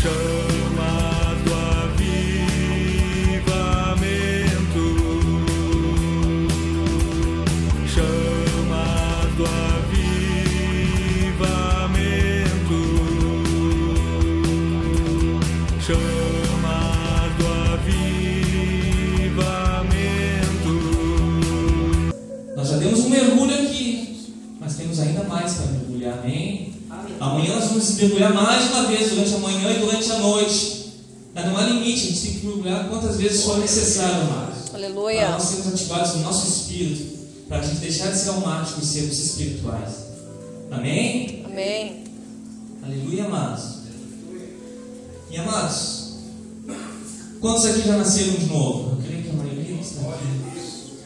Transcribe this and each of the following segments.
chamado avivamento, chamado avivamento, chamado avivamento. Nós já demos um mergulho aqui, mas temos ainda mais para mergulhar, amém? Amanhã nós vamos mergulhar mais uma vez durante a manhã e durante a noite. Mas não há limite, a gente tem que mergulhar quantas vezes for necessário, amados. Aleluia. Para nós sermos ativados no nosso espírito, para a gente deixar de ser almáticos e sermos espirituais. Amém? Amém. Aleluia, amados. E amados, quantos aqui já nasceram de novo? Eu creio que a maioria está aqui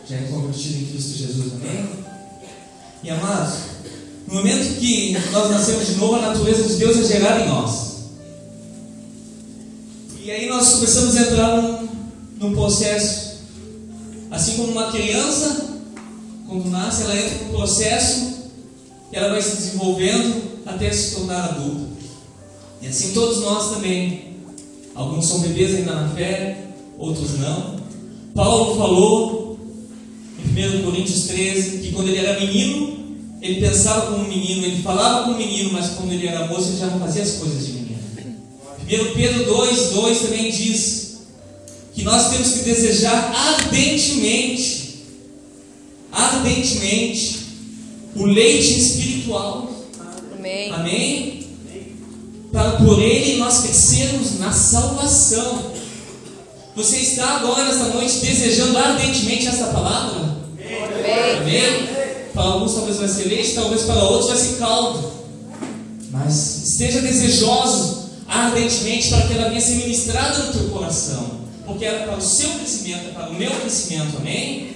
já é convertido em Cristo Jesus, amém? E amados, no momento que nós nascemos de novo, a natureza de Deus é gerada em nós. E aí nós começamos a entrar num processo, assim como uma criança, quando nasce, ela entra num processo e ela vai se desenvolvendo até se tornar adulta. E assim todos nós também. Alguns são bebês ainda na fé, outros não. Paulo falou em 1 Coríntios 13 que quando ele era menino, ele pensava como um menino, ele falava como um menino, mas quando ele era moço, ele já não fazia as coisas de menino. 1 Pedro 2:2 também diz que nós temos que desejar ardentemente o leite espiritual. Amém. Amém? Para por ele nós crescermos na salvação. Você está agora, nesta noite, desejando ardentemente essa palavra? Amém. Amém? Para alguns talvez vai ser leite, talvez para outros vai ser caldo. Mas esteja desejoso ardentemente para que ela venha ser ministrada no teu coração. Porque é para o seu crescimento, é para o meu crescimento. Amém?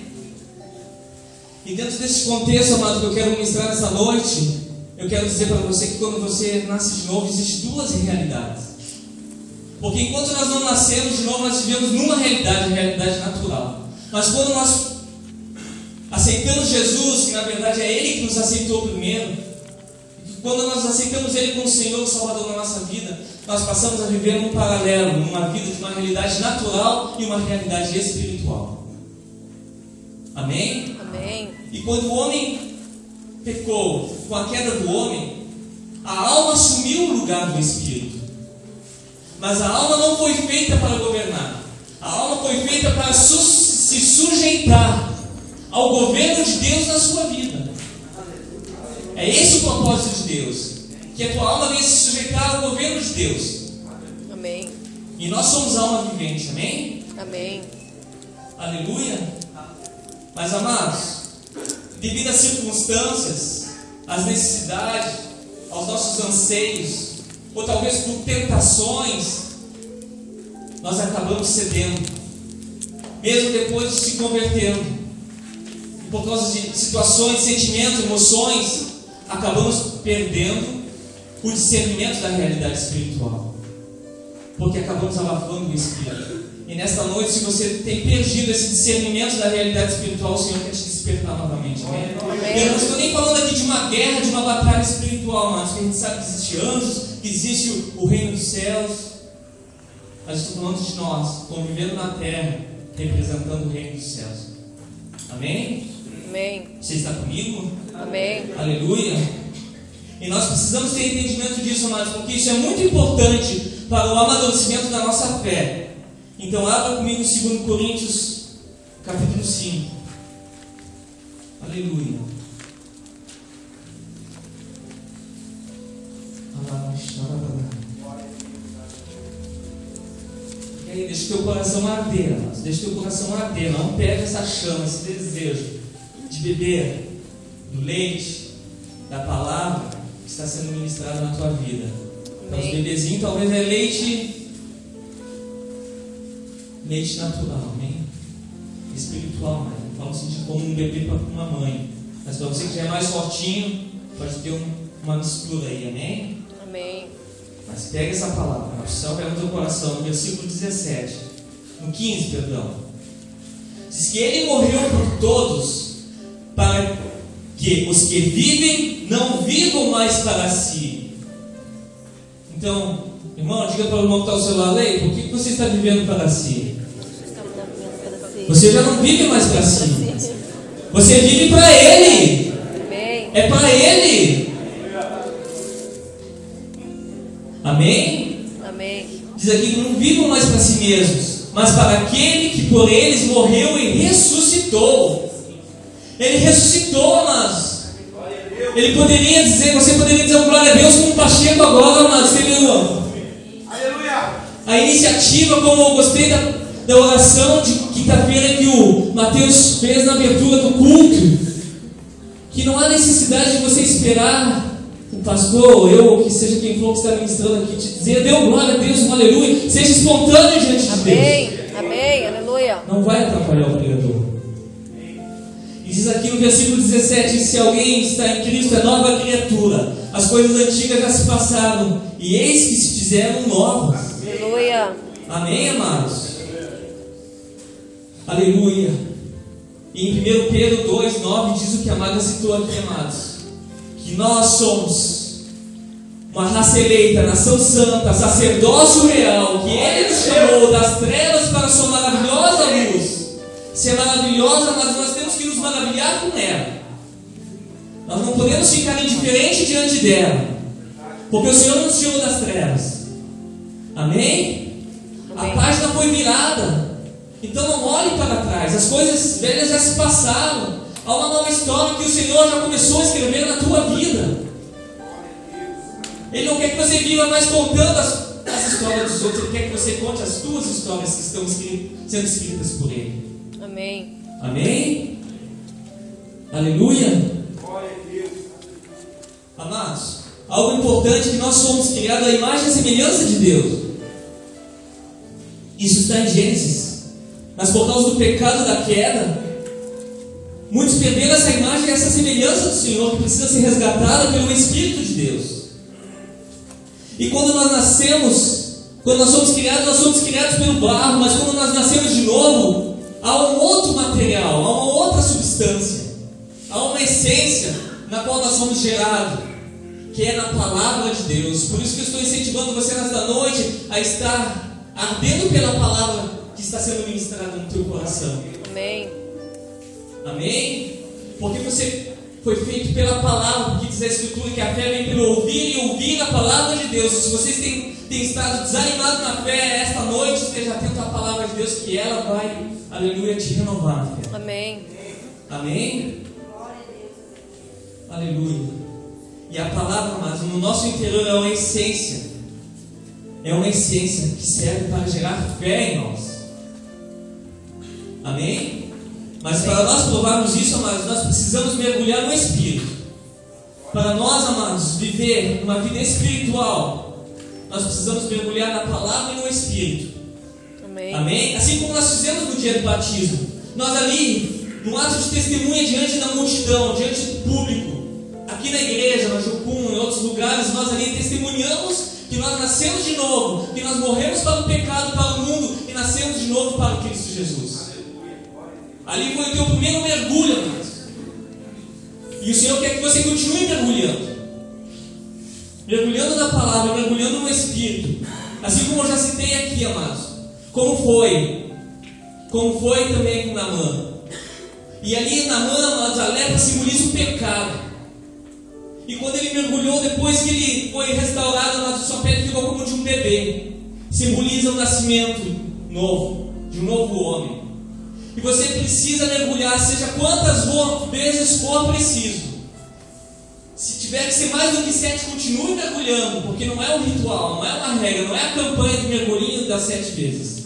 E dentro desse contexto, amado, que eu quero ministrar nessa noite, eu quero dizer para você que quando você nasce de novo, existem duas realidades. Porque enquanto nós não nascemos de novo, nós vivemos numa realidade, a realidade natural. Mas quando nós aceitamos Jesus, que na verdade é Ele que nos aceitou primeiro, quando nós aceitamos Ele como Senhor e Salvador na nossa vida, nós passamos a viver num paralelo, numa vida de uma realidade natural e uma realidade espiritual. Amém? Amém. E quando o homem pecou, com a queda do homem, a alma assumiu o lugar do Espírito. Mas a alma não foi feita para governar. A alma foi feita para se sujeitar ao governo de Deus na sua vida. É esse o propósito de Deus, que a tua alma venha se sujeitar ao governo de Deus. Amém. E nós somos alma vivente, amém? Amém. Aleluia. Mas amados, devido às circunstâncias, às necessidades, aos nossos anseios, ou talvez por tentações, nós acabamos cedendo, mesmo depois de se convertendo. Por causa de situações, sentimentos, emoções, acabamos perdendo o discernimento da realidade espiritual, porque acabamos abafando o Espírito. E nesta noite, se você tem perdido esse discernimento da realidade espiritual, o Senhor quer te despertar novamente. Amém? Amém. Eu não estou nem falando aqui de uma guerra, de uma batalha espiritual, mas que a gente sabe que existe anjos, que existe o reino dos céus. Mas estou falando de nós, convivendo na terra, representando o reino dos céus. Amém? Amém. Você está comigo? Amém. Aleluia. E nós precisamos ter entendimento disso, amados, porque isso é muito importante para o amadurecimento da nossa fé. Então abra comigo 2 Coríntios capítulo 5. Aleluia. E aí, deixa o teu coração arder, amados. Deixa o teu coração arder. Não perde essa chama, esse desejo de beber do leite, da palavra que está sendo ministrada na tua vida. Para os bebezinhos talvez é leite natural, amém? Espiritual, né? Não falo assim de como um bebê para uma mãe. Mas para você que já é mais fortinho, pode ter uma mistura aí, amém? Amém. Mas pega essa palavra, a opção pega no teu coração, no versículo 17, no 15, perdão. Diz que Ele morreu por todos, para que os que vivem não vivam mais para si. Então, Irmão, diga para o irmão que está ao seu lado aí, por que você está vivendo para si? Você já não vive mais para si. Você vive para Ele. Amém. É para Ele. Amém? Amém. Diz aqui que não vivam mais para si mesmos, mas para aquele que por eles morreu e ressuscitou. Ele ressuscitou, amados. Ele poderia dizer, você poderia dizer glória a Deus como um Pacheco agora, amados. Você viu a iniciativa, como eu gostei da oração de quinta-feira que o Mateus fez na abertura do culto. Que não há necessidade de você esperar o pastor, ou eu, ou que seja quem for que está ministrando aqui, te dizer, deu glória a Deus, um aleluia, seja espontâneo diante de Amém. Deus. Amém. Aleluia. Não vai atrapalhar o pregador. E diz aqui no versículo 17: se alguém está em Cristo, é nova criatura. As coisas antigas já se passaram, e eis que se fizeram novas. Aleluia. Amém, amados? Aleluia. E em 1 Pedro 2,9 diz o que a Amada citou aqui, amados: que nós somos uma raça eleita, nação santa, sacerdócio real, que Ele nos chamou das trevas para a sua maravilhosa luz. Se é maravilhosa, mas nós temos que nos maravilhar com ela. Nós não podemos ficar indiferentes diante dela, porque o Senhor nos tirou das trevas. Amém? Amém. A página foi virada. Então não olhe para trás. As coisas velhas já se passaram. Há uma nova história que o Senhor já começou a escrever na tua vida. Ele não quer que você viva mais contando as histórias dos outros. Ele quer que você conte as tuas histórias que estão sendo escritas por Ele. Amém. Amém? Aleluia. Amados, algo importante é que nós somos criados à imagem e semelhança de Deus. Isso está em Gênesis. Mas por causa do pecado da queda, muitos perderam essa imagem e essa semelhança do Senhor, que precisa ser resgatada pelo Espírito de Deus. E quando nós nascemos, quando nós somos criados pelo barro, mas quando nós nascemos de novo, há um outro material, há uma outra substância, há uma essência na qual nós somos gerados, que é na palavra de Deus. Por isso que eu estou incentivando você nesta noite a estar ardendo pela palavra que está sendo ministrada no teu coração. Amém. Amém? Porque você foi feito pela palavra, porque diz a Escritura que a fé vem pelo ouvir e ouvir a palavra de Deus. E se vocês têm estado desanimados na fé, esta noite esteja atento à palavra de Deus, que ela vai, aleluia, te renovar na fé. Amém. Amém? Aleluia. E a palavra, mas no nosso interior é uma essência. É uma essência que serve para gerar fé em nós. Amém? Mas para nós provarmos isso, amados, nós precisamos mergulhar no Espírito. Para nós, amados, viver uma vida espiritual, nós precisamos mergulhar na palavra e no Espírito. Amém. Amém? Assim como nós fizemos no dia do batismo. Nós ali, num ato de testemunha diante da multidão, diante do público, aqui na igreja, na Jucum, em outros lugares, nós ali testemunhamos que nós nascemos de novo, que nós morremos para o pecado, para o mundo, e nascemos de novo para o Cristo Jesus. Ali foi o teu primeiro mergulho, amados. E o Senhor quer que você continue mergulhando. Mergulhando na palavra, mergulhando no Espírito. Assim como eu já citei aqui, amados. Como foi também com Naamã. E ali Naamã, amados, a lepra simboliza o pecado. E quando ele mergulhou, depois que ele foi restaurado, amados, sua pele ficou como de um bebê. Simboliza o nascimento novo, de um novo homem. E você precisa mergulhar, seja quantas vezes for preciso. Se tiver que ser mais do que 7, continue mergulhando, porque não é um ritual, não é uma regra, não é a campanha do mergulhinho das 7 vezes,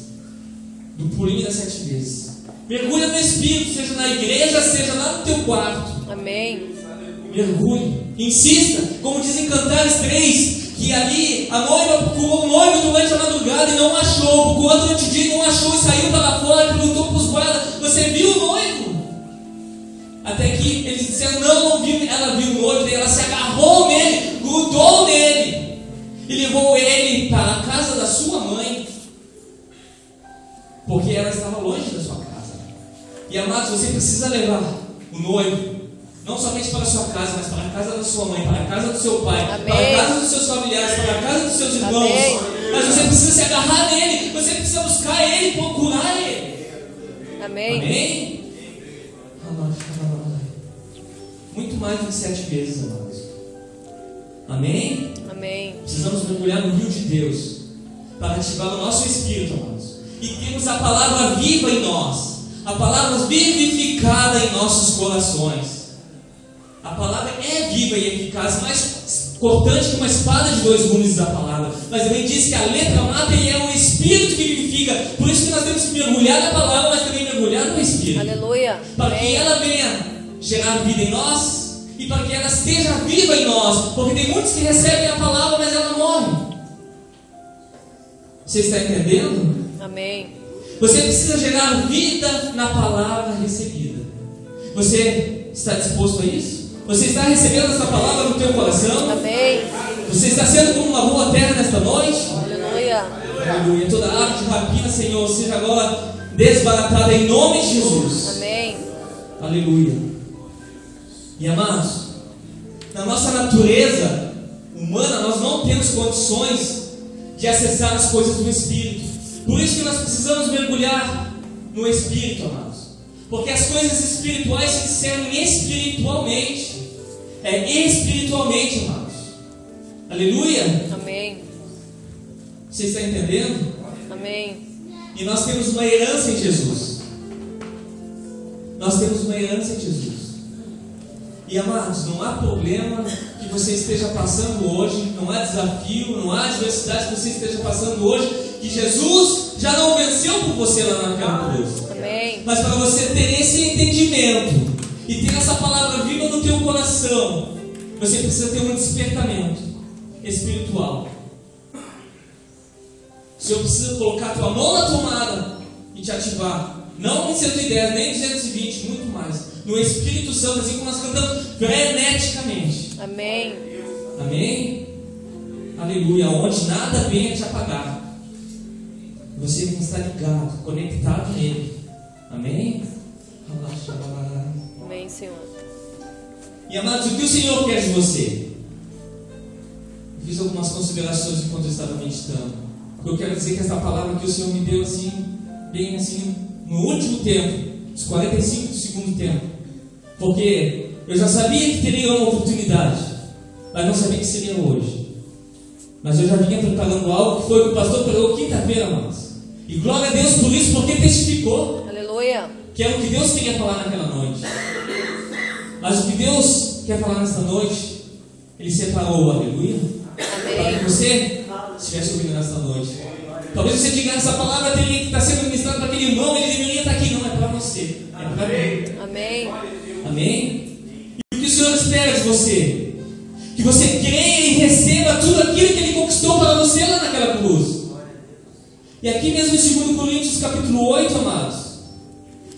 do pulinho das 7 vezes. Mergulha no Espírito, seja na igreja, seja lá no teu quarto. Amém. Mergulhe, insista, como diz em Cantares 3, que ali a noiva procurou o noivo durante a madrugada e não achou, procurou durante o dia e não achou, e saiu para fora e perguntou para os guardas: você viu o noivo? Até que eles disseram: não viu. Ela viu o noivo, e ela se agarrou nele, grudou nele e levou ele para a casa da sua mãe, porque ela estava longe da sua casa. E amados, você precisa levar o noivo não somente para a sua casa, mas para a casa da sua mãe, para a casa do seu pai, Amém. para a casa dos seus familiares, para a casa dos seus irmãos. Amém. agarrar nele, você precisa buscar ele, procurar ele. Amém. Amém? Muito mais do que 7 vezes, amados. Amém? Amém. Precisamos mergulhar no rio de Deus para ativar o nosso espírito, amados. E temos a palavra viva em nós, a palavra vivificada em nossos corações. A palavra é viva e eficaz, mais cortante que uma espada de 2 gumes da palavra. Mas também diz que a letra mata e é o Espírito que vivifica. Por isso que nós temos que mergulhar na palavra, mas também mergulhar no Espírito. Aleluia. Para que Amém. ela venha gerar vida em nós e para que ela esteja viva em nós. Porque tem muitos que recebem a palavra, mas ela morre. Você está entendendo? Amém. Você precisa gerar vida na palavra recebida. Você está disposto a isso? Você está recebendo essa palavra no teu coração? Amém. Você está sendo como uma boa terra nesta noite? Aleluia. Aleluia. Toda árvore de rapina, Senhor, seja agora desbaratada em nome de Jesus. Amém. Aleluia. E amados, na nossa natureza humana, nós não temos condições de acessar as coisas do Espírito. Por isso que nós precisamos mergulhar no Espírito, amados. Porque as coisas espirituais se discernem espiritualmente. É espiritualmente, amados. Aleluia. Amém. Você está entendendo? Amém. E nós temos uma herança em Jesus. Nós temos uma herança em Jesus. E amados, não há problema que você esteja passando hoje, não há desafio, não há adversidade que você esteja passando hoje, que Jesus já não venceu por você lá naquela cruz. Amém. Mas para você ter esse entendimento e ter essa palavra viva no teu coração, você precisa ter um despertamento espiritual. O Senhor precisa colocar a tua mão na tomada e te ativar. Não em 110, nem em 220, muito mais. No Espírito Santo, assim como nós cantamos, freneticamente. Amém. Amém? Aleluia. Onde nada venha te apagar. Você tem que estar ligado, conectado nele. Amém? Amém, Senhor. E amados, o que o Senhor quer de você? Eu fiz algumas considerações enquanto eu estava meditando. Porque eu quero dizer que essa palavra que o Senhor me deu assim, bem assim, no último tempo, os 45 do segundo tempo. Porque eu já sabia que teria uma oportunidade, mas não sabia que seria hoje. Mas eu já vinha preparando algo que foi o que o pastor pregou quinta-feira, amados. E glória a Deus por isso, porque testificou. Aleluia. Que é o que Deus queria falar naquela noite. Mas o que Deus quer falar nessa noite, Ele separou, aleluia, para Amém. que você estivesse ouvindo nessa noite. Talvez você diga, essa palavra teria que estar sendo ministrada para aquele irmão, ele deveria estar aqui. Não, é para você, é para mim. Amém. Amém? E o que o Senhor espera de você? Que você creia e receba tudo aquilo que Ele conquistou para você lá naquela cruz. E aqui mesmo em 2 Coríntios capítulo 8, amados,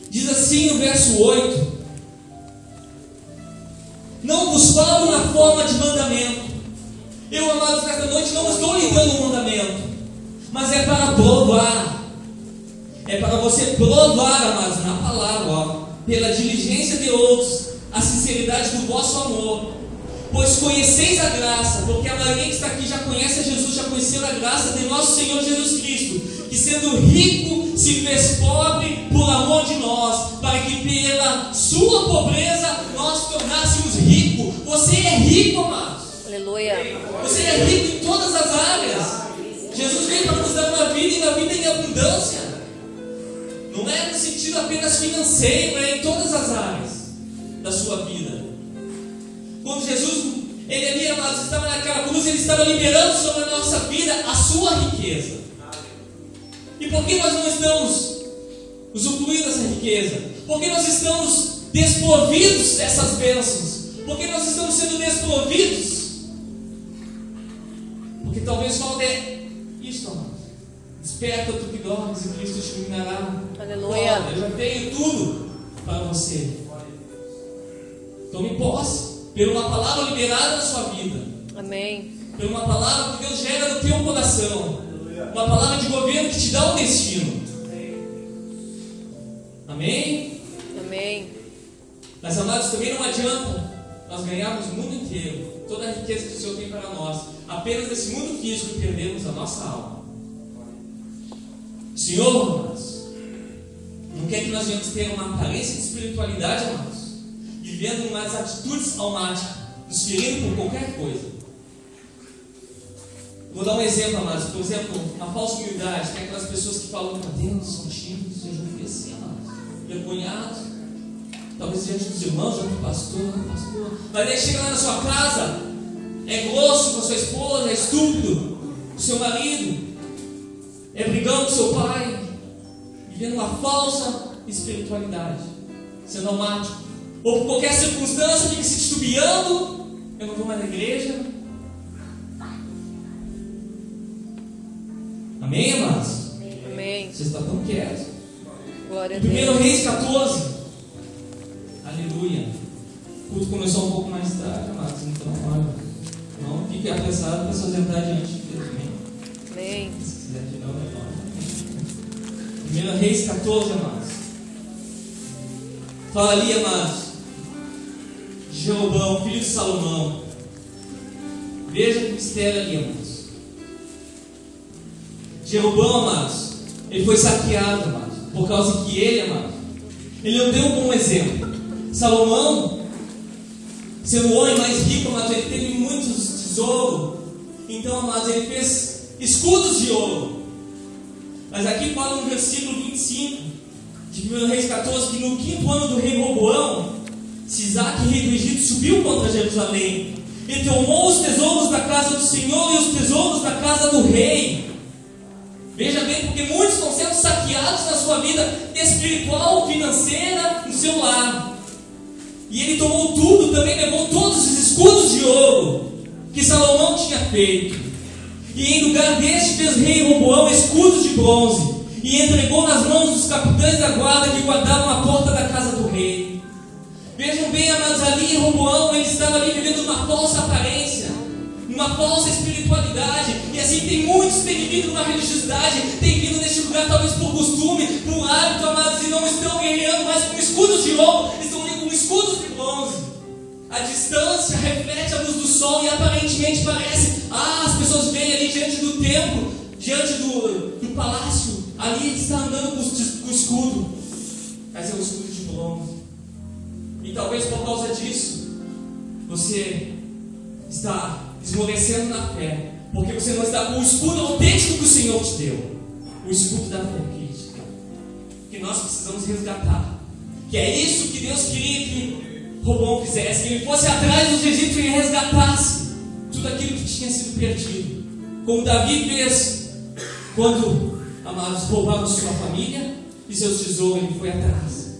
diz assim no verso 8: não vos falo na forma de mandamento. Eu, amados, nesta noite não estou lhe dando um mandamento, mas é para provar. É para você provar, amados, na palavra, ó, pela diligência de outros, a sinceridade do vosso amor. Pois conheceis a graça, porque a maioria que está aqui já conhece a Jesus, já conheceu a graça de nosso Senhor Jesus Cristo, que sendo rico se fez pobre por amor de nós, para que pela sua pobreza nós tornássemos rico. Você é rico, amados. Aleluia. Você é rico em todas as áreas. Jesus veio para nos dar uma vida e uma vida em abundância. Não é no sentido apenas financeiro, é em todas as áreas da sua vida. Quando Jesus, Ele ali, amados, estava naquela cruz, Ele estava liberando sobre a nossa vida a sua riqueza. E por que nós não estamos usufruindo dessa riqueza? Por que nós estamos desprovidos dessas bênçãos? Por que nós estamos sendo desprovidos? Porque talvez falte isso, amados. Desperta tu que dormes e Cristo te iluminará. Aleluia. Olha, eu já tenho tudo para você. Tome posse por uma palavra liberada na sua vida, Amém. por uma palavra que Deus gera no teu coração, uma palavra de governo que te dá um destino. Amém? Amém. Mas, amados, também não adianta nós ganharmos o mundo inteiro, toda a riqueza que o Senhor tem para nós, apenas nesse mundo físico, e perdermos a nossa alma. O Senhor, amados, não quer que nós venhamos ter uma aparência de espiritualidade, amados, vivendo umas atitudes almáticas, nos ferindo por qualquer coisa. Vou dar um exemplo, amados. Por exemplo, a falsa humildade. Tem aquelas pessoas que falam para Deus, são tímidos, eu já fui assim, amados, vergonhados, talvez diante dos irmãos, diante do pastor. Mas aí chega lá na sua casa, é grosso com a sua esposa, é estúpido com o seu marido, é brigando com o seu pai, vivendo uma falsa espiritualidade, sendo almático, ou por qualquer circunstância fica se titubeando, eu não vou mais na igreja. Amém, amados? Amém. Você está tão quieto. Glória a 1 Deus. Reis 14. Aleluia. O culto começou um pouco mais tarde, amados. Então, olha, não fique apressado para se entrar diante de Deus. Amém? Amém. Se quiser tirar o negócio. 1 Reis 14, amados. Fala ali, amados, de Jeroboão, filho de Salomão. Veja que mistério ali, amados. Jeroboão, amados, ele foi saqueado, amados, por causa que ele, amados, ele não deu um bom exemplo. Salomão, sendo o homem mais rico, amados, ele teve muitos tesouros. Então, amados, ele fez escudos de ouro. Mas aqui fala no versículo 25 de 1 Reis 14, que no 5º ano do rei Roboão, Sisaque, rei do Egito, subiu contra Jerusalém e tomou os tesouros da casa do Senhor e os tesouros da casa do rei. Veja bem, porque muitos estão sendo saqueados na sua vida espiritual, financeira, no seu lar. E ele tomou tudo, também levou todos os escudos de ouro que Salomão tinha feito. E em lugar deste fez rei Roboão escudos de bronze e entregou nas mãos dos capitães da guarda que guardavam a porta da casa do rei. Vejam bem, amados, ali Roboão, ele estava ali vivendo uma falsa aparência, uma falsa espiritualidade. E assim tem muitos que têm vivido numa religiosidade, têm vindo neste lugar talvez por costume, por hábito, amados, e não estão guerreando mais com escudos de ouro, estão ali com escudos de bronze. A distância reflete a luz do sol e aparentemente parece, as pessoas veem ali diante do templo, diante do palácio, ali ele está andando com o escudo, mas é um escudo de bronze. E talvez por causa disso você está esmorecendo na fé, porque você não está com o escudo autêntico que o Senhor te deu, o escudo da fé crítica, que nós precisamos resgatar. Que é isso que Deus queria que Roboão fizesse, que ele fosse atrás dos egípcios e resgatasse tudo aquilo que tinha sido perdido, como Davi fez quando, amados, roubaram sua família e seus tesouros. Ele foi atrás,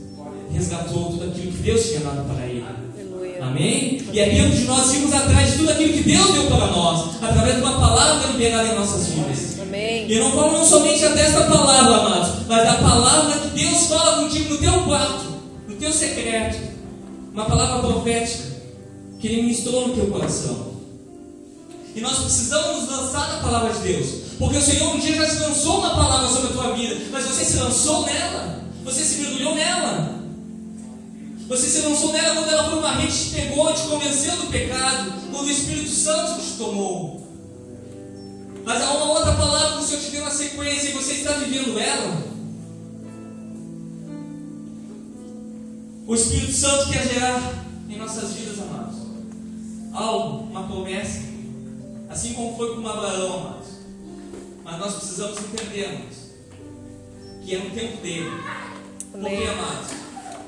resgatou tudo aquilo que Deus tinha dado para ele. Aleluia. Amém? E é tempo de nós irmos atrás de tudo aquilo que Deus deu para nós, através de uma palavra liberada em nossas vidas. Amém. E eu não falo não somente desta palavra, amados, mas da palavra que Deus fala contigo no teu quarto, no teu secreto. Uma palavra profética que Ele ministrou no teu coração. E nós precisamos nos lançar na palavra de Deus, porque o Senhor um dia já se lançou uma palavra sobre a tua vida, mas você se lançou nela, você se mergulhou nela. Você se lançou nela quando ela foi uma rede que te pegou, te convenceu do pecado, quando o Espírito Santo te tomou. Mas há uma outra palavra que o Senhor te deu na sequência e você está vivendo ela. O Espírito Santo quer gerar em nossas vidas, amados, algo, uma promessa, assim como foi com Abraão, amados. Mas nós precisamos entender, amados, que é no tempo dele. Amém. Porque, amados,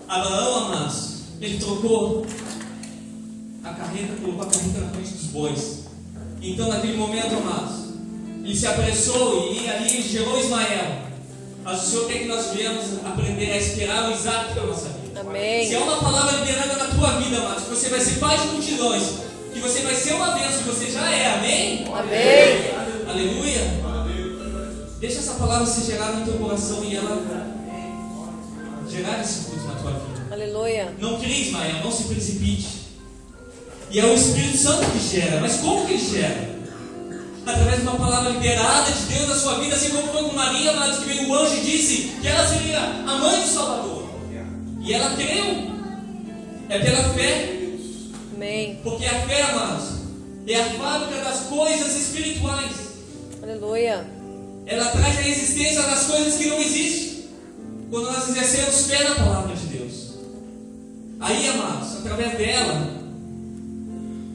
Abraão, amados, ele trocou a carreta, colocou a carreta na frente dos bois. Então, naquele momento, amados, ele se apressou e ali gerou Ismael. Mas o Senhor quer que nós venhamos aprender a esperar o Isaac na nossa vida. Amém. Se é uma palavra liberada na tua vida, amados, que você vai ser pai de multidões, que você vai ser uma bênção, que você já é, amém? Amém. Aleluia. Deixa essa palavra ser gerada no teu coração e ela gerar esse fruto na tua vida. Aleluia. Não crie, Ismael, não se precipite. E é o Espírito Santo que gera. Mas como que ele gera? Através de uma palavra liberada de Deus na sua vida, assim como foi com Maria, amados, que veio o anjo e disse que ela seria a mãe do Salvador. E ela creu. É pela fé. Amém. Porque a fé, amados, é a fábrica das coisas espirituais. Aleluia. ela traz a existência das coisas que não existem, quando nós exercemos fé na palavra de Deus. Aí, amados, através dela,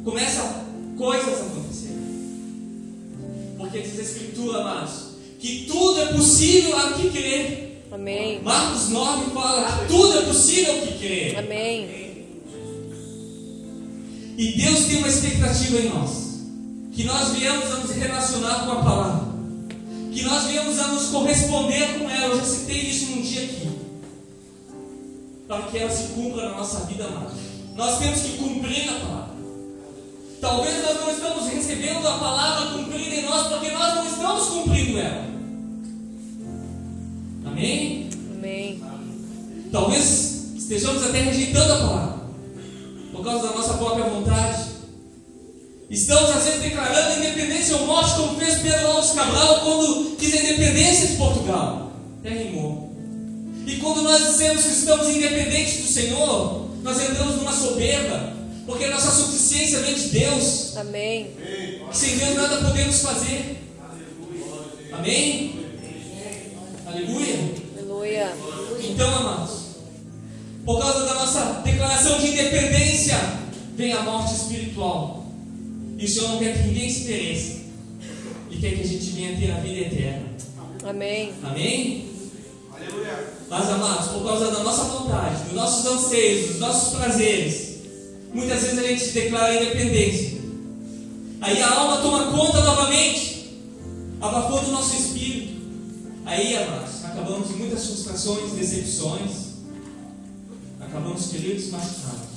começam coisas a acontecer. Porque diz a Escritura, amados, que tudo é possível ao que crer. Amém. Marcos 9 fala que tudo é possível ao que crer. Amém. E Deus tem uma expectativa em nós, que nós viemos a nos relacionar com a palavra, que nós viemos a nos corresponder com ela. Eu já citei isso num dia aqui, para que ela se cumpra na nossa vida, amados. Nós temos que cumprir a palavra. Talvez nós não estamos recebendo a palavra cumprida em nós, porque nós não estamos cumprindo ela. Amém? Amém. Talvez estejamos até rejeitando a palavra, por causa da nossa própria vontade. Estamos às vezes declarando independência ou morte, como fez Pedro Alves Cabral quando quis a independência de Portugal. Até rimou. E quando nós dizemos que estamos independentes do Senhor, nós entramos numa soberba, porque a nossa suficiência vem de Deus. Amém. Que sem Deus nada podemos fazer. Amém? Aleluia. Aleluia. Então, amados, por causa da nossa declaração de independência, vem a morte espiritual. E o Senhor não quer que ninguém se pereça, e quer que a gente venha ter a vida eterna. Amém. Amém? Mas, amados, por causa da nossa vontade, dos nossos anseios, dos nossos prazeres, muitas vezes a gente declara independência. Aí a alma toma conta novamente, abafando o nosso espírito. Aí, amados, acabamos em muitas frustrações, decepções, acabamos feridos e machucados.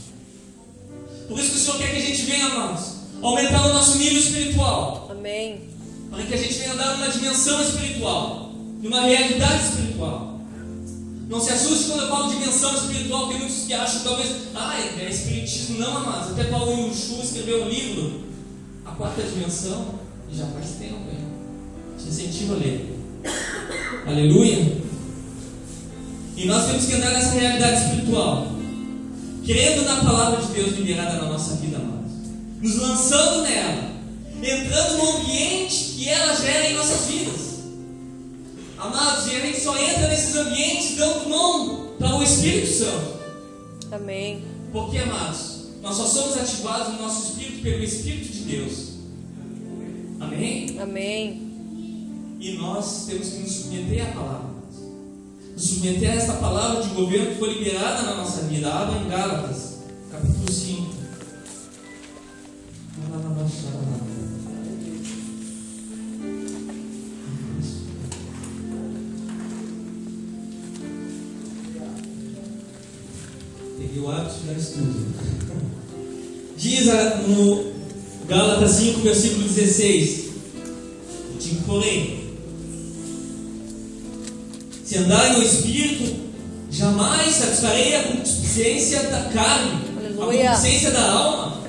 Por isso que o Senhor quer que a gente venha, amados, aumentar o nosso nível espiritual, Amém. para que a gente venha andar numa dimensão espiritual, numa realidade espiritual. Não se assuste quando eu falo de dimensão espiritual. Tem muitos que acham talvez, é espiritismo. Não, amados. Até Paulo Yeshua escreveu um livro, A Quarta Dimensão, e já faz tempo, hein? Te incentivo a ler. Aleluia. E nós temos que andar nessa realidade espiritual, crendo na palavra de Deus liberada na nossa vida, amados, nos lançando nela, entrando no ambiente que ela gera em nossas vidas. Amados, e a gente só entra nesses ambientes dando mão para o Espírito Santo. Amém. Porque, amados, nós só somos ativados no nosso espírito pelo Espírito de Deus. Amém? Amém. E nós temos que nos submeter à palavra, nos submeter a esta palavra de governo que foi liberada na nossa vida. Abra em Gálatas, capítulo 5. Peguei o hábito de dar estudo. Diz no Gálatas 5, versículo 16: digo, porém, se andarem no Espírito, jamais satisfarei a concupiscência da carne, Aleluia. a concupiscência da alma,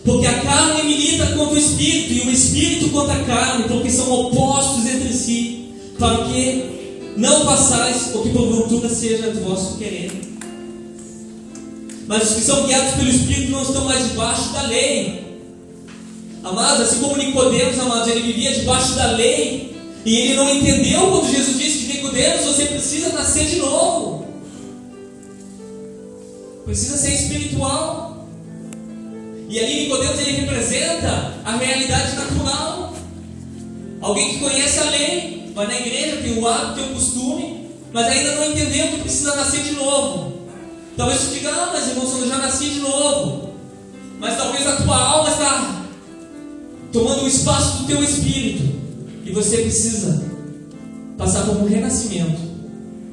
porque a carne milita contra o Espírito, e o Espírito contra a carne, porque são opostos entre si, para que não façais o que porventura seja do vosso querer. Mas os que são guiados pelo Espírito não estão mais debaixo da lei. Amados, assim como Nicodemos, amados, ele vivia debaixo da lei, e ele não entendeu quando Jesus disse que Nicodemos, você precisa nascer de novo, precisa ser espiritual. E ali Nicodemos, ele representa a realidade natural. Alguém que conhece a lei, vai na igreja, tem o hábito, tem o costume, mas ainda não entendeu que precisa nascer de novo. Talvez você diga, mas irmão, eu já nasci de novo. Mas talvez a tua alma está tomando o espaço do teu espírito, e você precisa passar por um renascimento,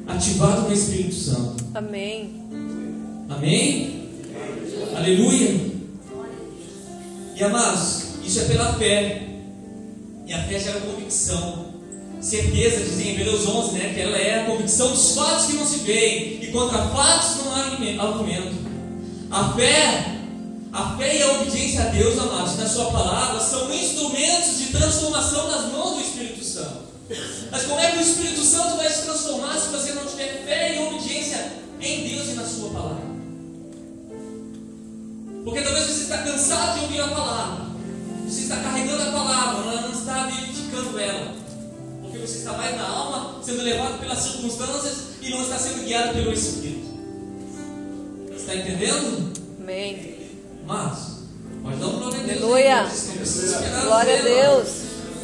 ativado no Espírito Santo. Amém. Amém? Aleluia. E amados, isso é pela fé. E a fé gera convicção, certeza, dizem em Hebreus 11, que ela é a convicção dos fatos que não se veem, e contra fatos não há argumento. A fé e a obediência a Deus, amados, na sua palavra, são instrumentos de transformação nas mãos do Espírito Santo. Mas como é que o Espírito Santo vai se transformar se você não tiver fé e obediência em Deus e na sua palavra? Porque talvez você está cansado de ouvir a palavra, você está carregando a palavra, mas não está vivificando ela. Porque você está mais na alma, sendo levado pelas circunstâncias e não está sendo guiado pelo Espírito. Você está entendendo? Amém. Mas, pode dar um glória a Deus. Aleluia. Não precisa esperar. Glória a Deus.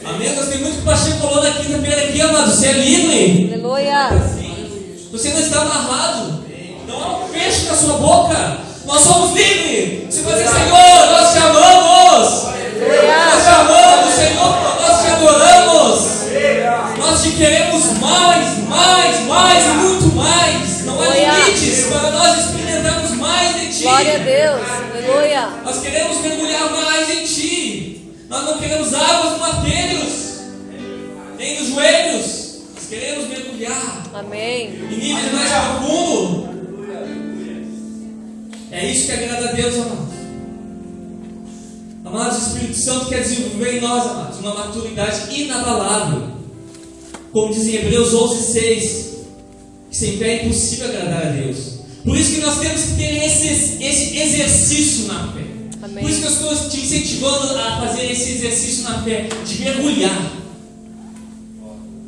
Amém? Nós temos muito que o pastor falou na quinta-feira aqui, amado. Você é livre. Aleluia. Você não está amarrado. Não há um fecho na sua boca. Nós somos livres. Você vai dizer, Senhor, nós te amamos. Nós te amamos, Senhor. Nós te adoramos. Nós te queremos mais e muito mais. Não há limites para nós experimentarmos mais de Ti. Glória a Deus. Aleluia. Nós queremos mergulhar mais em Ti. Nós não queremos águas no martelos, nem nos joelhos. Nós queremos mergulhar Amém. em níveis mais profundos. É isso que agrada a Deus, amados. Amados, o Espírito Santo quer desenvolver em nós, amados, uma maturidade inabalável. Como diz em Hebreus 11:6, que sem fé é impossível agradar a Deus. Por isso que nós temos que ter esse exercício na fé. Amém. Por isso que eu estou te incentivando a fazer esse exercício na fé, de mergulhar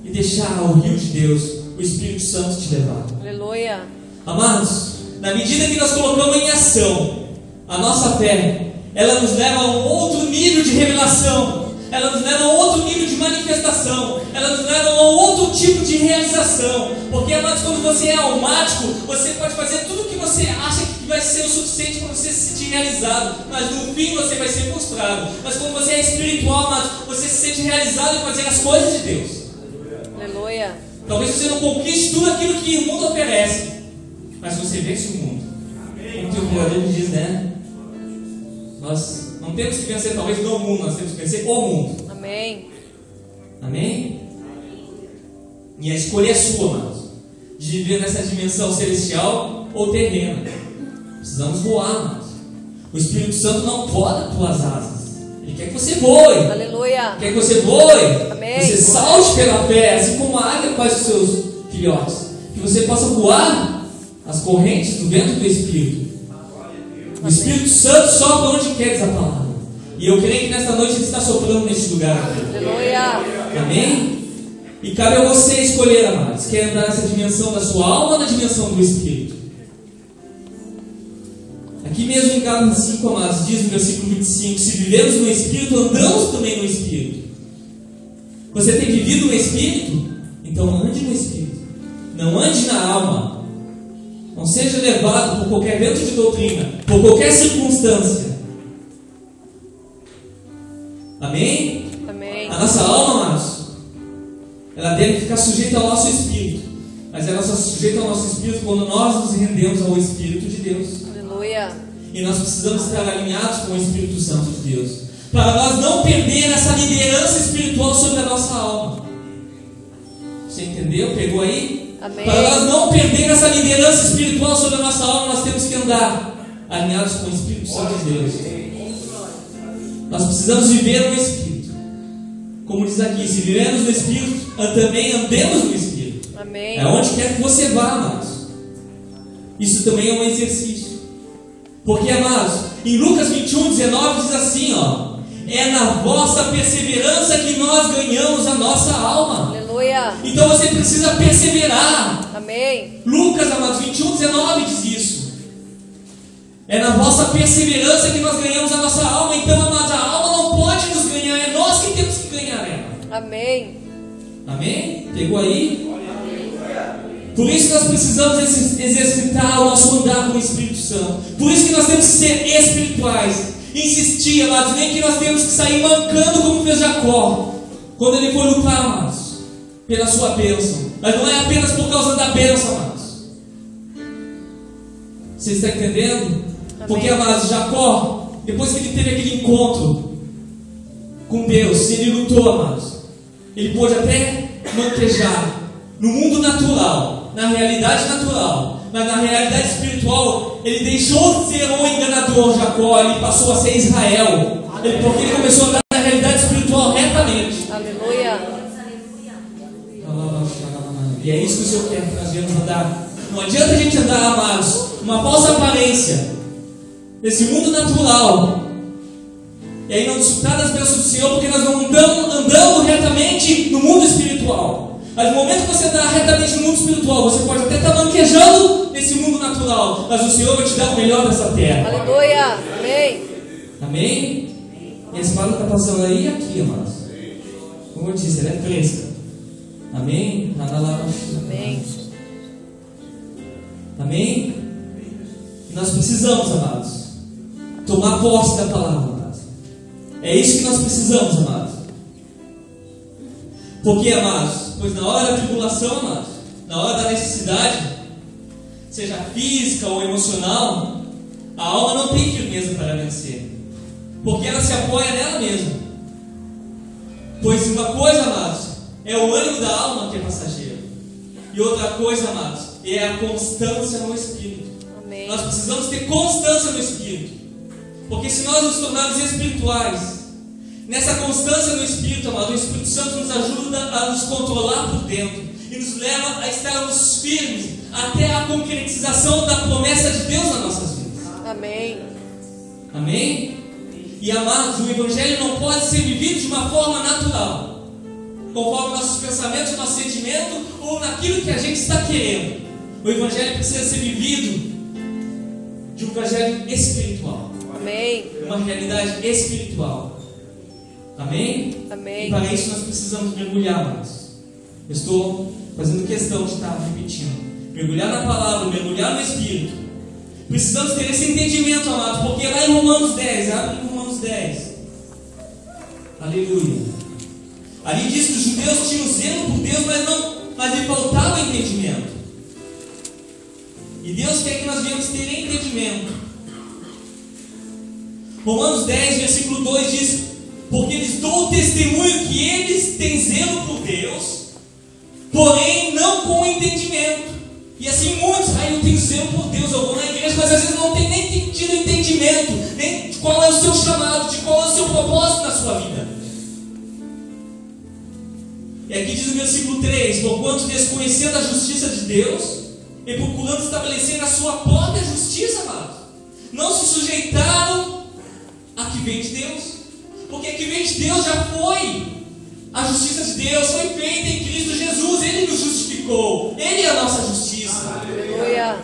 e deixar o rio de Deus, o Espírito Santo te levar. Aleluia. Amados, na medida que nós colocamos em ação a nossa fé, ela nos leva a um outro nível de revelação, ela nos leva a um outro nível de manifestação, ela nos leva a um outro tipo de realização. Porque, amados, quando você é almático, você pode fazer tudo o que você acha que vai ser o suficiente para você se sentir realizado, mas no fim você vai ser frustrado. Mas quando você é espiritual, amados, você se sente realizado em fazer as coisas de Deus. Aleluia. Talvez você não conquiste tudo aquilo que o mundo oferece, mas você vence o mundo. Como o teu pregador diz, né? Nós não temos que vencer talvez não o mundo, nós temos que vencer o mundo. Amém. Amém? E a escolha é sua, amados, de viver nessa dimensão celestial ou terrena. Precisamos voar, amados. O Espírito Santo não poda as tuas asas. Ele quer que você voe. Aleluia. Quer que você voe. Amém. Você salte pela fé, assim como a águia faz com seus filhotes. Que você possa voar as correntes do vento do Espírito. O Espírito Santo sopra onde quer, diz a palavra. E eu creio que nesta noite Ele está soprando neste lugar aqui. Aleluia. Amém? E cabe a você escolher, amados. Quer andar nessa dimensão da sua alma ou na dimensão do Espírito? Aqui mesmo em Gálatas 5, amados, diz no versículo 25: se vivemos no Espírito, andamos também no Espírito. Você tem vivido no Espírito? Então ande no Espírito. Não ande na alma. Não seja levado por qualquer vento de doutrina, por qualquer circunstância. Amém? Amém. A nossa alma, amados, ela deve ficar sujeita ao nosso Espírito. Mas ela só sujeita ao nosso Espírito quando nós nos rendemos ao Espírito de Deus. Aleluia. E nós precisamos estar alinhados com o Espírito Santo de Deus, para nós não perder essa liderança espiritual sobre a nossa alma. Você entendeu? Pegou aí? Amém. Para nós não perder essa liderança espiritual sobre a nossa alma, nós temos que andar alinhados com o Espírito Santo de Deus. Nós precisamos viver no Espírito. Como diz aqui, se vivemos no Espírito, também andemos no Espírito. Amém. É onde quer que você vá, amados. Isso também é um exercício. Porque, amados, em Lucas 21:19 diz assim, ó: é na vossa perseverança que nós ganhamos a nossa alma. Aleluia. Então você precisa perseverar. Amém. Lucas, amados, 21:19 diz isso. É na vossa perseverança que nós ganhamos a nossa alma. Então, amados, a alma não pode nos ganhar, é nós que temos que ganhar ela. Amém. Amém? Pegou aí? Por isso que nós precisamos exercitar o nosso andar com o Espírito Santo. Por isso que nós temos que ser espirituais. Insistir, amados, nem que nós temos que sair mancando como fez Jacó quando ele foi lutar, amados, pela sua bênção. Mas não é apenas por causa da bênção, amados. Você está entendendo? Amém. Porque, amados, Jacó, depois que ele teve aquele encontro com Deus, ele lutou, amados. Ele pôde até manquejar no mundo natural, na realidade natural, mas na realidade espiritual, ele deixou de ser um enganador, Jacó, ele passou a ser Israel, porque ele começou a andar na realidade espiritual retamente. Aleluia. E é isso que o Senhor quer que nós venhamos andar. Não adianta a gente andar, amados, uma falsa aparência nesse mundo natural, E aí não desfrutar das bênçãos do Senhor, porque nós não andando retamente no mundo espiritual. Mas no momento que você está retamente no mundo espiritual, você pode até estar manquejando nesse mundo natural, mas o Senhor vai te dar o melhor dessa terra. Aleluia. Amém. Amém? E a espada está passando aí e aqui, amados. Como eu disse, ela é fresca. Amém? Amém. Amém? E nós precisamos, amados, tomar posse da palavra, amados. É isso que nós precisamos, amados. Porque, amados, pois na hora da tribulação, amados, na hora da necessidade, seja física ou emocional, a alma não tem firmeza para vencer, porque ela se apoia nela mesma. Pois uma coisa, amados, é o ânimo da alma que é passageiro, e outra coisa, amados, é a constância no Espírito. Amém. Nós precisamos ter constância no Espírito, porque se nós nos tornarmos espirituais, nessa constância no Espírito, amado, o Espírito Santo nos ajuda a nos controlar por dentro e nos leva a estarmos firmes até a concretização da promessa de Deus nas nossas vidas. Amém. Amém? E amados, o Evangelho não pode ser vivido de uma forma natural, conforme nossos pensamentos, nosso sentimento ou naquilo que a gente está querendo. O Evangelho precisa ser vivido de um Evangelho espiritual. Amém. Uma realidade espiritual. Amém? Amém. E para isso nós precisamos mergulhar, amados. Eu estou fazendo questão de estar repetindo. Mergulhar na palavra, mergulhar no Espírito. Precisamos ter esse entendimento, amados, porque lá em Romanos 10, abre em Romanos 10. Aleluia. Ali diz que os judeus tinham zelo por Deus, mas lhe faltava entendimento. E Deus quer que nós venhamos ter entendimento. Romanos 10, versículo 2 diz: porque lhes dou testemunho que eles têm zelo por Deus, porém não com entendimento. E assim muitos, eu tenho zelo por Deus, eu vou na igreja, mas às vezes não tem nem tido entendimento, nem de qual é o seu chamado, de qual é o seu propósito na sua vida. E aqui diz o versículo 3: porquanto desconhecendo a justiça de Deus, e procurando estabelecer a sua própria justiça, amados, não se sujeitaram a que vem de Deus. Porque a que vem de Deus já foi. A justiça de Deus foi feita em Cristo Jesus. Ele nos justificou. Ele é a nossa justiça. Aleluia.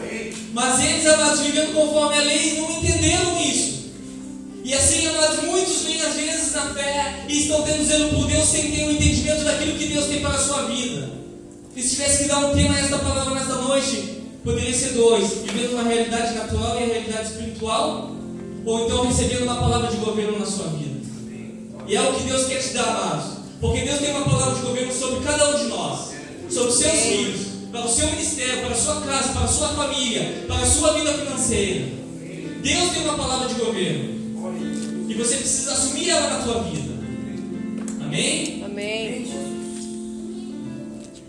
Mas eles, amados, vivendo conforme a lei, não entenderam isso. E assim, amados, muitos vêm às vezes na fé e estão tendo zelo por Deus sem ter o entendimento daquilo que Deus tem para a sua vida. E se tivesse que dar um tema a esta palavra nesta noite, poderia ser dois: vivendo uma realidade natural e a realidade espiritual, ou então recebendo uma palavra de governo na sua vida. E é o que Deus quer te dar, amados. Porque Deus tem uma palavra de governo sobre cada um de nós, sobre os seus filhos, para o seu ministério, para a sua casa, para a sua família, para a sua vida financeira. Deus tem uma palavra de governo e você precisa assumir ela na tua vida. Amém? Amém.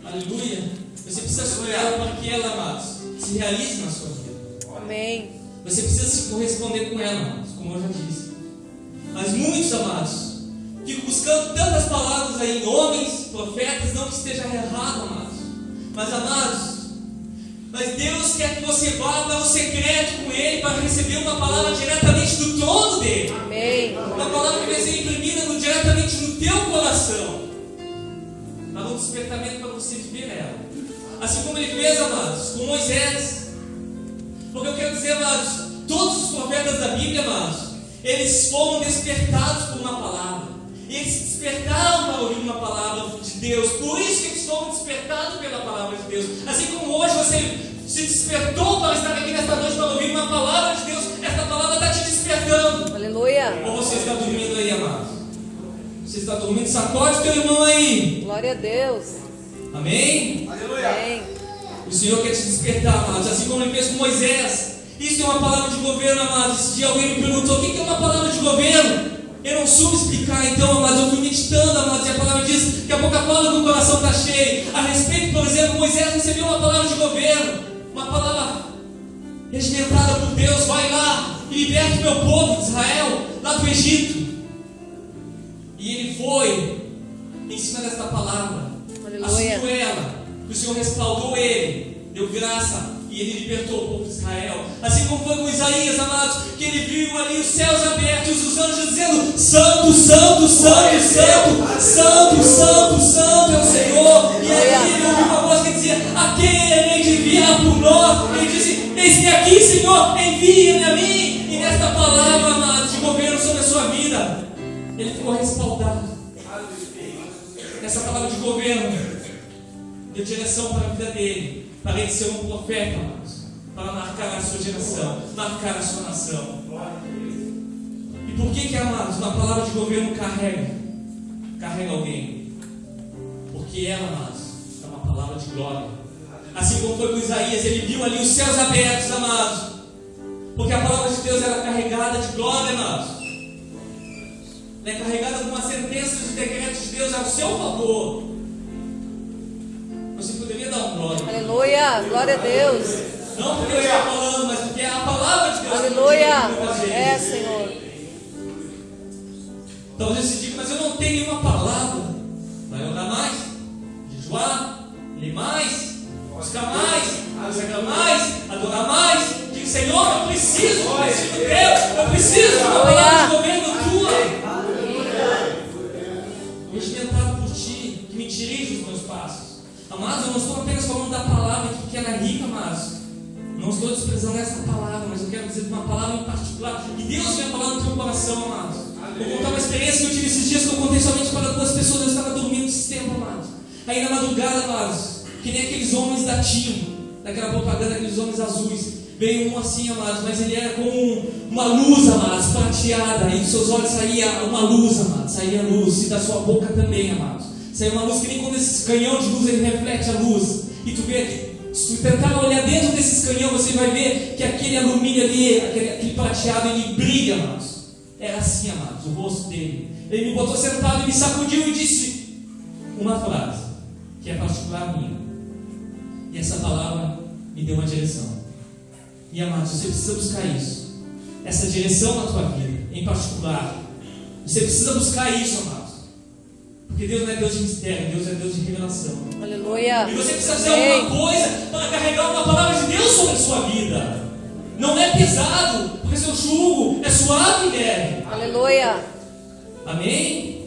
Aleluia. Você precisa assumir ela para que ela, amados, se realize na sua vida. Amém. Você precisa se corresponder com ela, amados, como eu já disse. Mas muitos, amados, ficam buscando tantas palavras aí em homens, profetas, não que esteja errado, amados. Mas, amados, mas Deus quer que você vá para o secreto com Ele para receber uma palavra diretamente do trono dEle. Amém. Uma palavra que vai ser imprimida diretamente no teu coração, para um despertamento para você viver ela. Assim como Ele fez, amados, com Moisés. Porque eu quero dizer, amados, todos os profetas da Bíblia, amados, eles foram despertados por uma palavra. E eles se despertaram para ouvir uma palavra de Deus. Por isso que eles foram despertados pela palavra de Deus. Assim como hoje você se despertou para estar aqui nesta noite para ouvir uma palavra de Deus, esta palavra está te despertando. Aleluia. Ou você está dormindo aí, amado? Você está dormindo? Sacode teu irmão aí. Glória a Deus. Amém? Amém. O Senhor quer te despertar, amados, assim como Ele fez com Moisés. Isso é uma palavra de governo, amados. Se alguém me perguntou o que é uma palavra de governo, eu não soube explicar, então, amados, eu fui meditando, amados, e a palavra diz que a boca fala que o coração está cheio. A respeito, por exemplo, Moisés recebeu uma palavra de governo, uma palavra regimentada por Deus: vai lá e liberta o meu povo de Israel, lá do Egito. E ele foi em cima desta palavra, Aleluia. assumiu ela, o Senhor respaldou ele, deu graça, e e ele libertou o povo de Israel. Assim como foi com Isaías, amados, que ele viu ali os céus abertos, os anjos dizendo: Santo, Santo, Santo, Santo, Santo, Santo, Santo é o Senhor. E aí ele ouviu uma voz que dizia: a quem hei de enviar por nós? Ele disse: eis-me aqui, Senhor, envia-me a mim. E nesta palavra, amados, de governo sobre a sua vida, ele ficou respaldado. Essa palavra de governo deu direção para a vida dele, para ele ser um profeta, amados, para marcar a sua geração, marcar a sua nação. E por que, amados, uma palavra de governo carrega alguém? Porque ela, amados, é uma palavra de glória. Assim como foi com Isaías, ele viu ali os céus abertos, amados, porque a palavra de Deus era carregada de glória, amados. Ela é carregada com uma sentença de decretos de Deus ao seu favor. Você poderia dar um glória. Aleluia. Glória a Deus. Não porque eu estou falando, mas porque é a palavra de Deus. Aleluia. É, Senhor. Talvez você diga: mas eu não tenho nenhuma palavra. Vai orar mais, jejuar, ler mais, buscar mais, consagrar mais, adorar mais. Diga: Senhor, eu preciso teu, eu preciso de uma palavra de governo tua. Regimentado por ti, que me dirige os meus passos. Amados, eu não estou apenas falando da palavra que ela é rica, amados. Não estou desprezando essa palavra, mas eu quero dizer de uma palavra em particular que Deus venha falar no teu coração, amados. Vou contar uma experiência que eu tive esses dias, que eu contei somente para 2 pessoas. Eu estava dormindo esse tempo, amados. Aí na madrugada, amados, que nem aqueles homens da Timo, daquela propaganda, aqueles homens azuis. Veio um assim, amados, mas ele era como uma luz, amados, prateada. E dos seus olhos saía uma luz, amados, saía luz. E da sua boca também, amados. Saía uma luz que nem quando esse canhão de luz ele reflete a luz. E tu vê que, se tu tentar olhar dentro desses canhão, você vai ver que aquele alumínio ali, aquele prateado, ele brilha, amados. Era assim, amados, o rosto dele. Ele me botou sentado e me sacudiu e disse uma frase, que é particular minha. E essa palavra me deu uma direção. E, amados, você precisa buscar isso. Essa direção na tua vida, em particular. Você precisa buscar isso, amados. Porque Deus não é Deus de mistério, Deus é Deus de revelação. Aleluia. E você precisa fazer alguma coisa para carregar uma palavra de Deus sobre a sua vida. Não é pesado, porque seu jugo é suave e leve. Aleluia. Amém?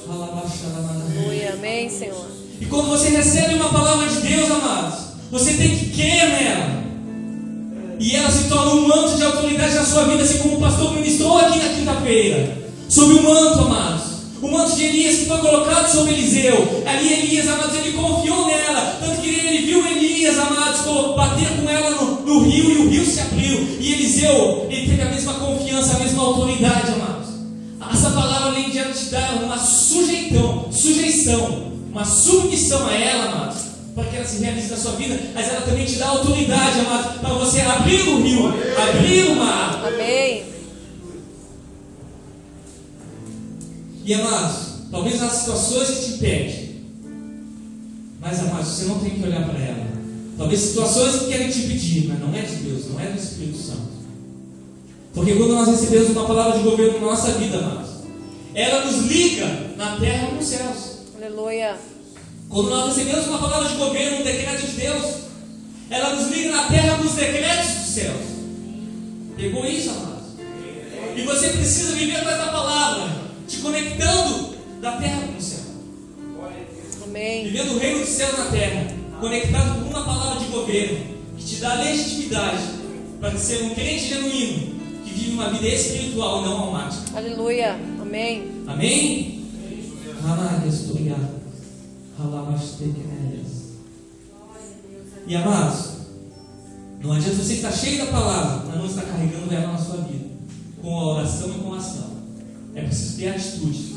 Aleluia. Amém, Senhor. E quando você recebe uma palavra de Deus, amados, você tem que crer nela. E ela se torna um manto de autoridade na sua vida, assim como o pastor ministrou aqui na quinta-feira. Sobre o manto, amados. O manto de Elias que foi colocado sobre Eliseu. Ali Elias, amados, ele confiou nela. Tanto que ele viu Elias, amados, bater com ela no rio, e o rio se abriu. E Eliseu, ele teve a mesma confiança, a mesma autoridade, amados. Essa palavra, além de ela te dar uma sujeição, uma submissão a ela, amados, para que ela se realize na sua vida, mas ela também te dá autoridade, amados, para você abrir o rio, abrir o mar. Amém. E, amados, talvez as situações que te impedem, mas, amados, você não tem que olhar para ela. Talvez situações que querem te impedir, mas não é de Deus, não é do Espírito Santo. Porque quando nós recebemos uma palavra de governo na nossa vida, amados, ela nos liga na terra e nos céus. Aleluia. Quando nós recebemos uma palavra de governo, um decreto de Deus, ela nos liga na terra com os decretos dos céus. Pegou isso, amados? E você precisa viver com essa palavra, te conectando da terra com o céu. Amém. Vivendo o reino dos céus na terra, conectado com uma palavra de governo, que te dá legitimidade para ser um crente genuíno, que vive uma vida espiritual e não almática. Aleluia. Amém. Amém? E, amados, não adianta você estar cheio da palavra, mas não estar carregando ela na sua vida, com a oração e com a ação. É preciso ter atitude,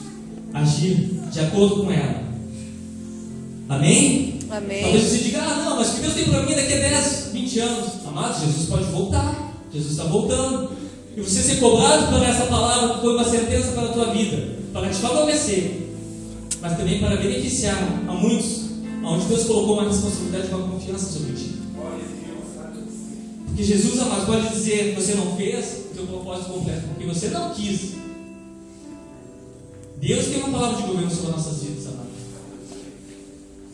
agir de acordo com ela. Amém? Amém. Talvez você diga: não, mas o que Deus tem para mim daqui a 10, 20 anos. Amados, Jesus pode voltar. Jesus está voltando. E você ser cobrado por essa palavra que foi uma sentença para a tua vida, para te favorecer, mas também para beneficiar a muitos, onde Deus colocou uma responsabilidade e uma confiança sobre ti. Porque Jesus, amados, pode dizer: você não fez o teu propósito completo, porque você não quis. Deus tem uma palavra de governo sobre as nossas vidas, amados.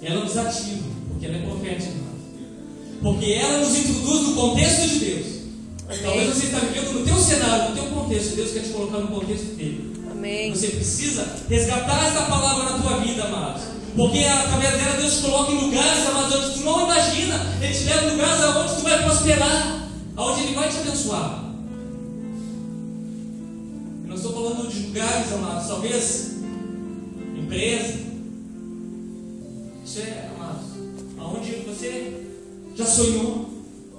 Ela nos ativa, porque ela é profética, amados. Porque ela nos introduz no contexto de Deus. Talvez Amém. você está vivendo no teu cenário, no teu contexto. Deus quer te colocar no contexto dele. Amém. Você precisa resgatar essa palavra na tua vida, amados. Porque através dela Deus te coloca em lugares, amados, onde tu não imagina. Ele te leva em lugares onde tu vai prosperar, onde Ele vai te abençoar. Eu não estou falando de lugares, amados, talvez empresa. Isso é, amados, aonde você já sonhou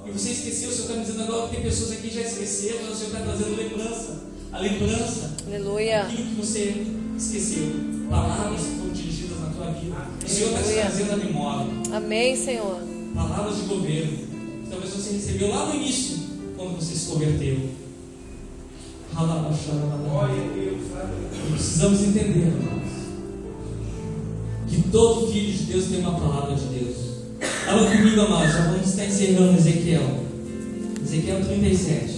e você esqueceu. O Senhor está me dizendo agora que tem pessoas aqui que já esqueceram, mas o Senhor está trazendo lembrança. A lembrança Aleluia. daquilo que você esqueceu. Palavras que foram dirigidas na tua vida. O Senhor está te Aleluia. trazendo a memória. Amém, Senhor. Palavras de governo. Talvez você recebeu lá no início, quando você se converteu. Precisamos entender, amados, que todo filho de Deus tem uma palavra de Deus. Abra comigo, amados, já vamos estar encerrando Ezequiel. Ezequiel 37.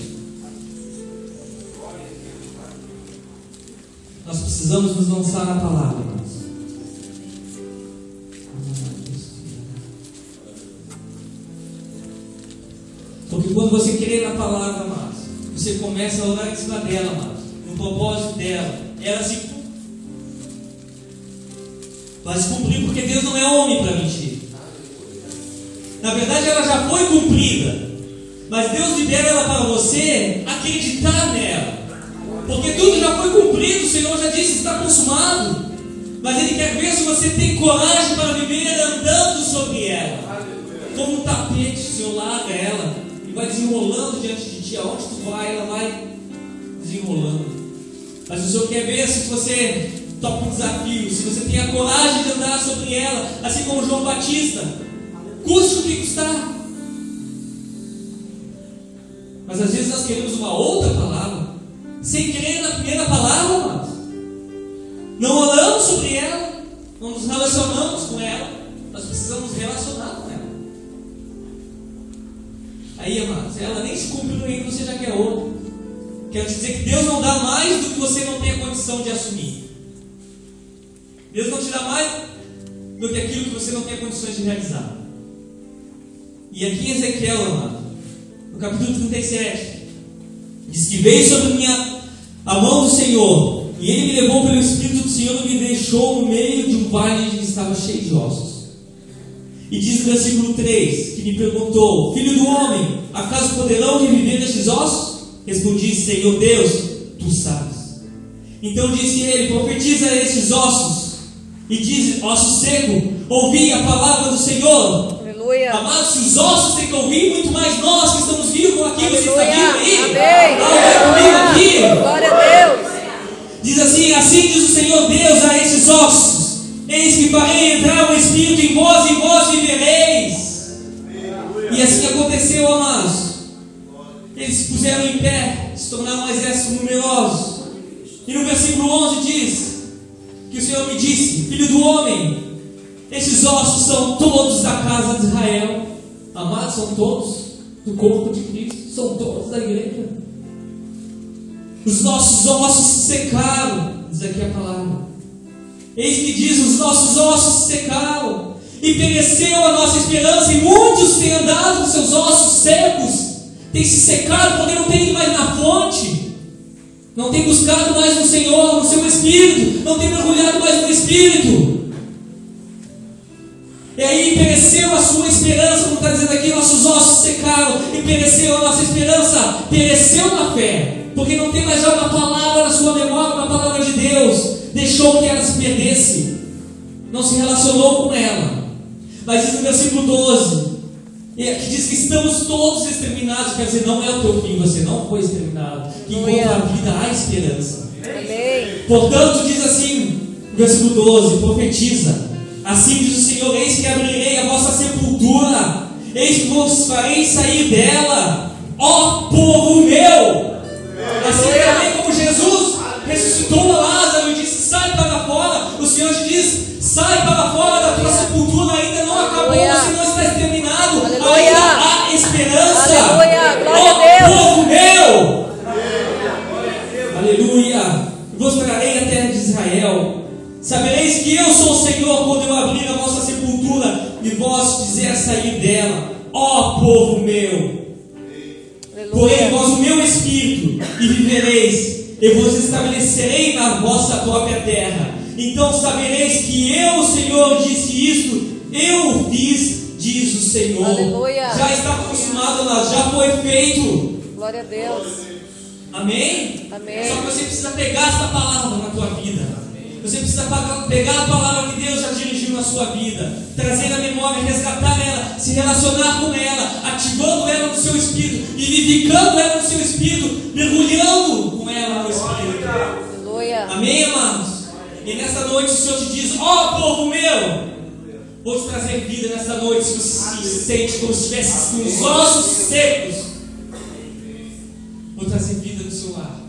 Nós precisamos nos lançar na palavra, amados. Porque quando você crê na palavra, amados, você começa a orar em cima dela, amados, no propósito dela. Ela se vai se cumprir, porque Deus não é homem para mentir. Na verdade, ela já foi cumprida, mas Deus libera ela para você acreditar nela. Porque tudo já foi cumprido, o Senhor já disse, está consumado. Mas Ele quer ver se você tem coragem para viver andando sobre ela. Como um tapete, o Senhor larga ela e vai desenrolando diante de ti. Aonde tu vai, ela vai desenrolando. Mas o Senhor quer ver se você topa um desafio, se você tem a coragem de andar sobre ela, assim como João Batista. Custe o que custar. Mas às vezes nós queremos uma outra palavra, sem crer na primeira palavra, amados. Não oramos sobre ela, não nos relacionamos com ela. Nós precisamos relacionar com ela. Aí, amados, ela nem se cumpriu ainda, você já quer outra. Quero te dizer que Deus não dá mais do que você não tem a condição de assumir. Deus não te dá mais do que aquilo que você não tem condições de realizar. E aqui em Ezequiel, amado, no capítulo 37, diz que veio sobre mim a mão do Senhor, e Ele me levou pelo Espírito do Senhor e me deixou no meio de um vale que estava cheio de ossos. E diz no versículo 3, que me perguntou: Filho do homem, acaso poderão reviver estes ossos? Respondi: Senhor Deus, Tu sabes. Então disse ele: Profetiza a estes ossos, e diz: Osso seco, ouvi a palavra do Senhor. Aleluia. Amados, se os ossos têm que ouvir, muito mais nós que estamos vivos aqui. Você está Aleluia. vivo aí? Amém. Aleluia. Aqui. Glória a Deus. Diz assim: Assim diz o Senhor Deus a esses ossos: Eis que farei entrar um espírito em vós, e vós vivereis. E assim aconteceu, amados. Eles se puseram em pé, se tornaram um exército numeroso. E no versículo 11 diz que o Senhor me disse: Filho do homem, esses ossos são todos da casa de Israel. Amados, são todos do corpo de Cristo, são todos da igreja. Os nossos ossos se secaram, diz aqui a palavra. Eis que diz: os nossos ossos se secaram, e pereceu a nossa esperança, e muitos têm andado com seus ossos secos, têm se secado porque não têm ido mais na fonte, não têm buscado mais no Senhor, no seu Espírito, não têm mergulhado mais no Espírito. E aí pereceu a sua esperança, como está dizendo aqui: nossos ossos secaram, e pereceu a nossa esperança, pereceu na fé, porque não tem mais já uma palavra na sua memória, uma palavra de Deus. Deixou que ela se perdesse, não se relacionou com ela. Mas diz no versículo 12, que diz que estamos todos exterminados. Quer dizer, não é o teu fim, você não foi exterminado. Que enquanto a vida há esperança. Amém. Portanto, diz assim, no versículo 12: profetiza: assim diz o Senhor, eis que abrirei a vossa sepultura, eis que vos farei sair dela, ó povo meu. Assim também como Jesus ressuscitou Lázaro e disse: sai para fora. O Senhor te diz: sai para fora da tua sepultura, ainda não acabou, você não está exterminado, ainda há esperança. Aleluia. Glória Ó a Deus. povo meu. Aleluia. Vos trarei a terra de Israel. Sabereis que eu sou o Senhor quando eu abrir a vossa sepultura e vos fizer sair dela, ó povo meu. Porém Aleluia. vós o meu espírito, e vivereis, e vos estabelecerei na vossa própria terra. Então sabereis que eu, o Senhor, disse isto, eu o fiz, diz o Senhor. Aleluia. Já está consumado lá, já foi feito. Glória a Deus. Amém? Amém. Só que você precisa pegar esta palavra na tua vida. Você precisa pegar a palavra que Deus já dirigiu na sua vida, trazer a memória, resgatar ela, se relacionar com ela, ativando ela no seu espírito, vivificando ela no seu espírito, mergulhando com ela no espírito. Aleluia. Amém, amados? E nessa noite o Senhor te diz: ó povo meu, vou te trazer vida nessa noite. Se você se sente como se estivesse com os ossos secos, vou trazer vida no seu lar,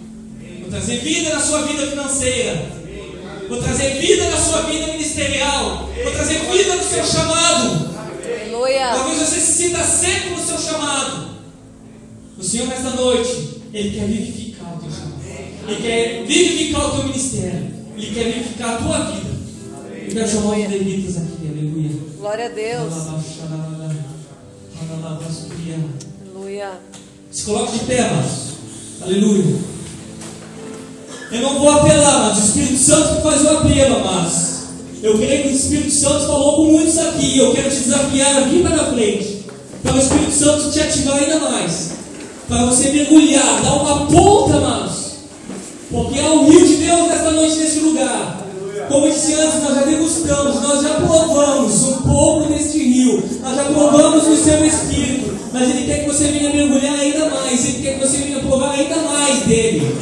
vou trazer vida na sua vida financeira, vou trazer vida na sua vida ministerial, vou trazer vida no seu chamado. Aleluia. Talvez você se sinta seco no seu chamado. O Senhor nesta noite, Ele quer vivificar o teu chamado, Ele quer vivificar o teu ministério, Ele quer vivificar a tua vida. Eu quero chamar os levitas aqui, aleluia. Glória a Deus. Aleluia. Se coloque de pé, amados. Aleluia. Eu não vou apelar, mas o Espírito Santo que faz o apelo, amados. Eu creio que o Espírito Santo falou com muitos aqui. Eu quero te desafiar a vir para a frente, para o Espírito Santo te ativar ainda mais, para você mergulhar, dar uma ponta, amados. Porque há o rio de Deus nesta noite, nesse lugar. Como eu disse antes, nós já degustamos, nós já provamos um pouco deste rio, nós já provamos o seu Espírito, mas Ele quer que você venha mergulhar ainda mais, Ele quer que você venha provar ainda mais dele.